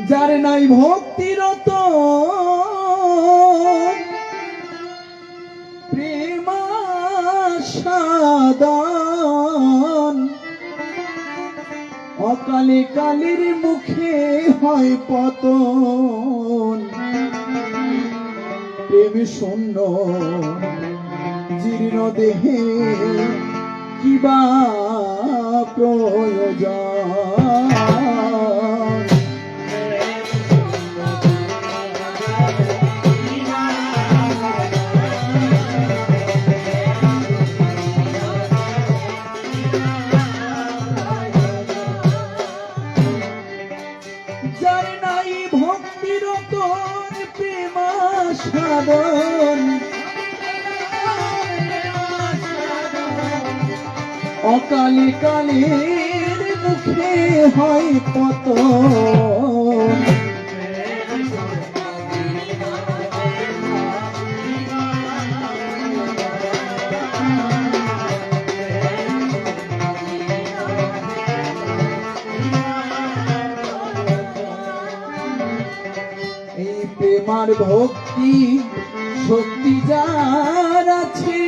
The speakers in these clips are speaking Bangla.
যার নাই ভক্তিরত প্রেমাসাদন, অকালে কালের মুখে হয় পতন। প্রেম শূন্য জীর্ণ দেহে কিবা প্রয়োজন। যার নাই ভক্তিরত প্রেমাসাদন, অকালে কালের মুখে হয় পতন। এই প্রেমার ভক্তি শক্তি যার আছে,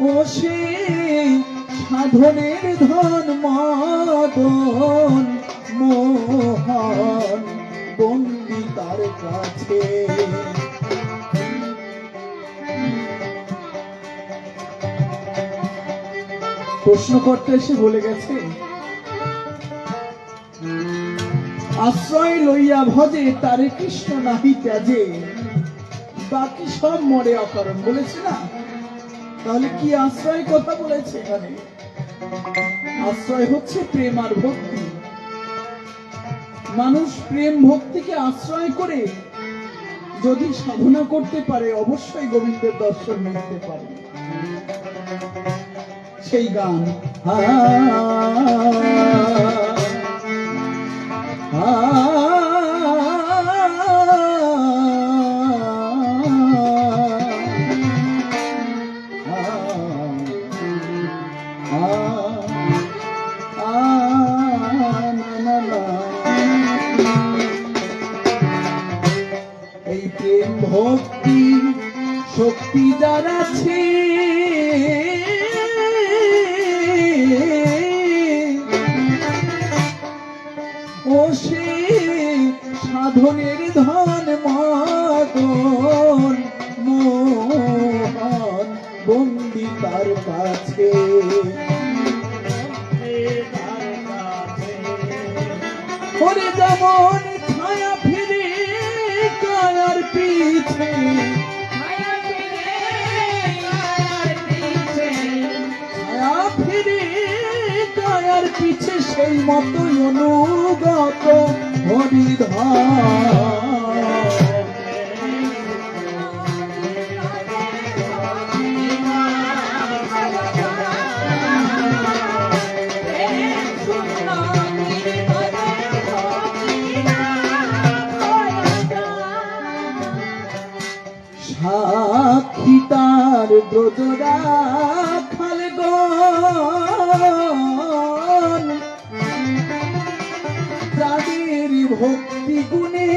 ও সে সাধনের ধন মদন মোহন বন্দী তার কাছে। প্রশ্ন করতে এসে বলে গেছে, আশ্রয় লইয়া ভজে তারে কৃষ্ণ নাহি ত্যাজে, বাকি সব মরে অকারণ বলেছে না? তাহলে কি আশ্রয় কথা বলেছে এখানে? আশ্রয় হচ্ছে প্রেম আর ভক্তি। মানুষ প্রেম ভক্তিকে আশ্রয় করে যদি সাধনা করতে পারে অবশ্যই গোবিন্দের দর্শন নিতে পারে। সেই গান এই প্রেম ভক্তি শক্তি যার আছে, ও সে সাধনের ধন মদন মোহন বন্দী তার কাছে। ওরে যেমন ছায়া ফিরে কায়ার পিছে, ছায়া ফিরে কায়ার পিছে সেই মতোই অনুগত হরিধর। সাক্ষী তার ব্রজরা খালগণ, যাদের ভক্তি গুণে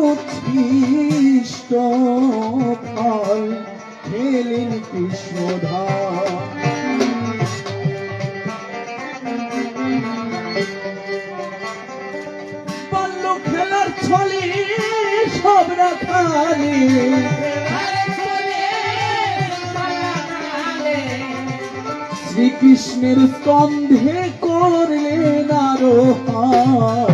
উচ্ছিষ্ট ফল খেলেন কৃষ্ণধর। বাল্য খেলার ছলে সব রাখালে, শ্রীকৃষ্ণের স্কন্ধে করলেন আরোহণ।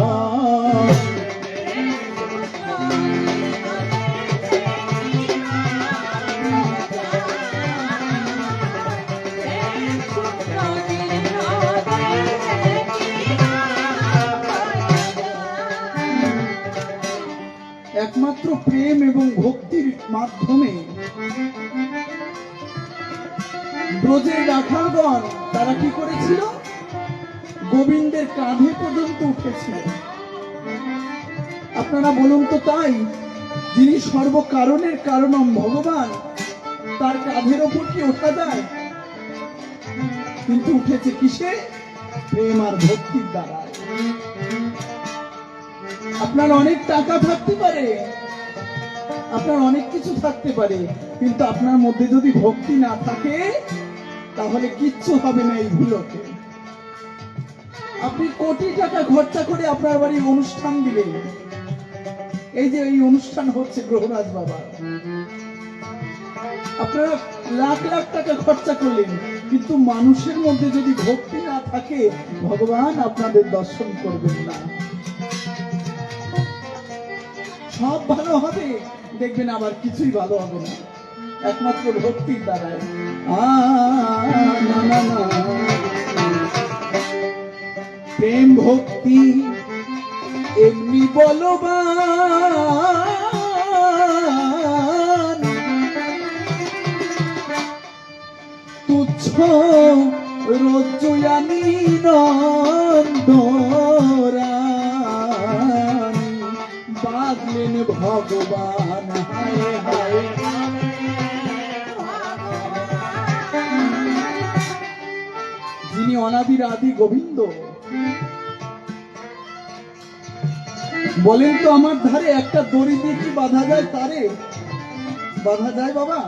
একমাত্র প্রেম এবং ভক্তির মাধ্যমে ব্রজের রাখালগণ তারা কি করেছিল? গোবিন্দের কাঁধে পর্যন্ত উঠেছিল। আপনারা বলুন তো, তাই যিনি সর্বকারণের কারণম ভগবান, তার কাঁধের ওপর কি ওঠা যায়? কিন্তু উঠেছে কিসে? প্রেম আর ভক্তির দ্বারা। আপনার অনেক টাকা থাকতে পারে, আপনার অনেক কিছু থাকতে পারে, কিন্তু আপনার মধ্যে যদি ভক্তি না থাকে তাহলে কিচ্ছু হবে না এই ভুলোকে। আপনি কোটি টাকা খরচা করে আপনার বাড়ি অনুষ্ঠান দিলেন, এই যে এই অনুষ্ঠান হচ্ছে গ্রহরাজ বাবা, আপনারা লাখ লাখ টাকা খরচা করলেন, কিন্তু মানুষের মধ্যে যদি ভক্তি না থাকে ভগবান আপনাদের দর্শন করবেন না। সব ভালো হবে, দেখবেন আবার কিছুই ভালো হবে না, একমাত্র ভক্তির দ্বারাই। না না না, প্রেম ভক্তি এমনি বলবান, তুচ্ছ রজ্জুয়ানি নন্দরানী বাগলেন ভগবান। হায় হায়, যিনি অনাদির আদি গোবিন্দ, বলেন তো আমার ধারে একটা দড়ি দিয়ে কি বাঁধা যায়? তারে বাঁধা যায় বাবা?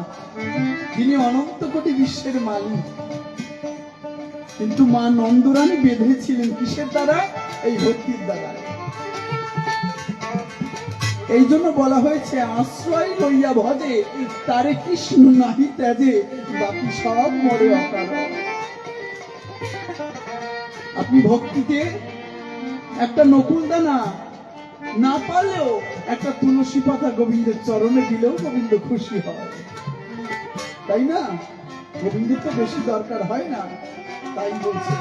যিনি অনন্ত কোটি বিশ্বের মালিক, কিন্তু মা নন্দরানী বেঁধেছিলেন কিসের দ্বারা? এই ভক্তির দ্বারা। এই জন্য বলা হয়েছে আশ্রয় লইয়া ভজে তারে কৃষ্ণ নাহি ত্যাজে, বাকি সব মরে অকারণ। আপনি ভক্তিতে একটা নকুল দানা না পারলেও একটা তুলসী পাতা গোবিন্দের চরণে দিলেও গোবিন্দ খুশি হয়, তাই না? গোবিন্দের তো বেশি দরকার হয় না, তাই বলছে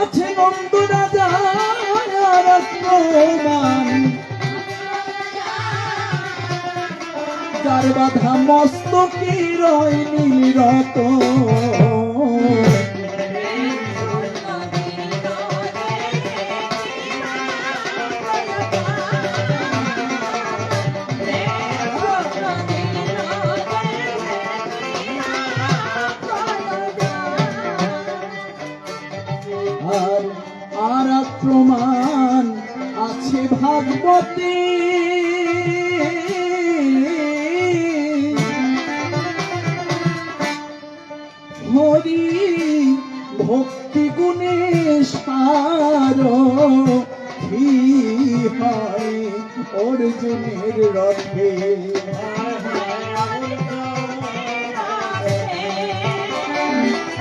আছে নন্দ রাজা যার বাধা মস্তকে রয় নীলরত, আর প্রমাণ আছে ভাগবতে, হরি ভক্তি গুণে সারথি হয় অর্জুনের রথে।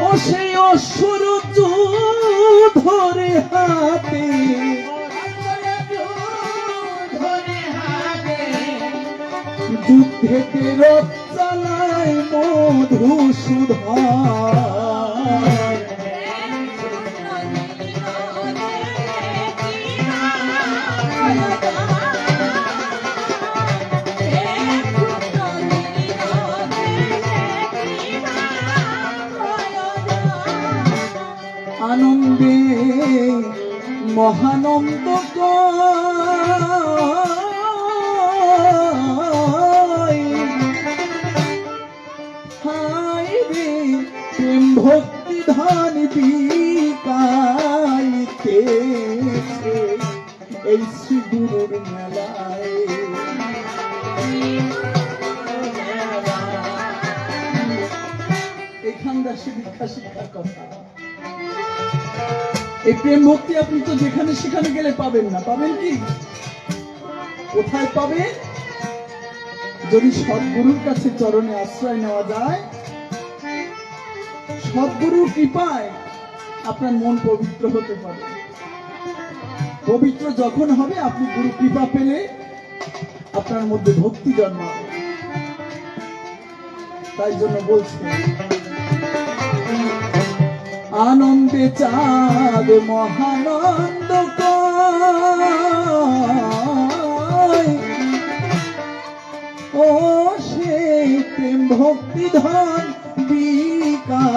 ও সেই অসুর ধরে হাতে, যুদ্ধেতে রথ চালায় মধুসূদন। আনন্দে মহানন্দ হায় রে প্রেম ভক্তি ধন বিকাইতেছে এই শ্রী গুরুর মেলায়। এখানকার শিক্ষা শিক্ষার কথা, এই প্রেম ভক্তি আপনি তো যেখানে সেখানে গেলে পাবেন না। পাবেন কি? কোথায় পাবেন? যদি সদ্গুরুর কাছে চরণে আশ্রয় নেওয়া যায়, সদ্গুরুর কৃপায় আপনার মন পবিত্র হতে পারে। পবিত্র যখন হবে, আপনি গুরু কৃপা পেলে আপনার মধ্যে ভক্তি জন্মাবে। তাই জন্য বলছি আনন্দে চাঁদ মহানন্দ ও সেই প্রেম ভক্তি ধন বিকা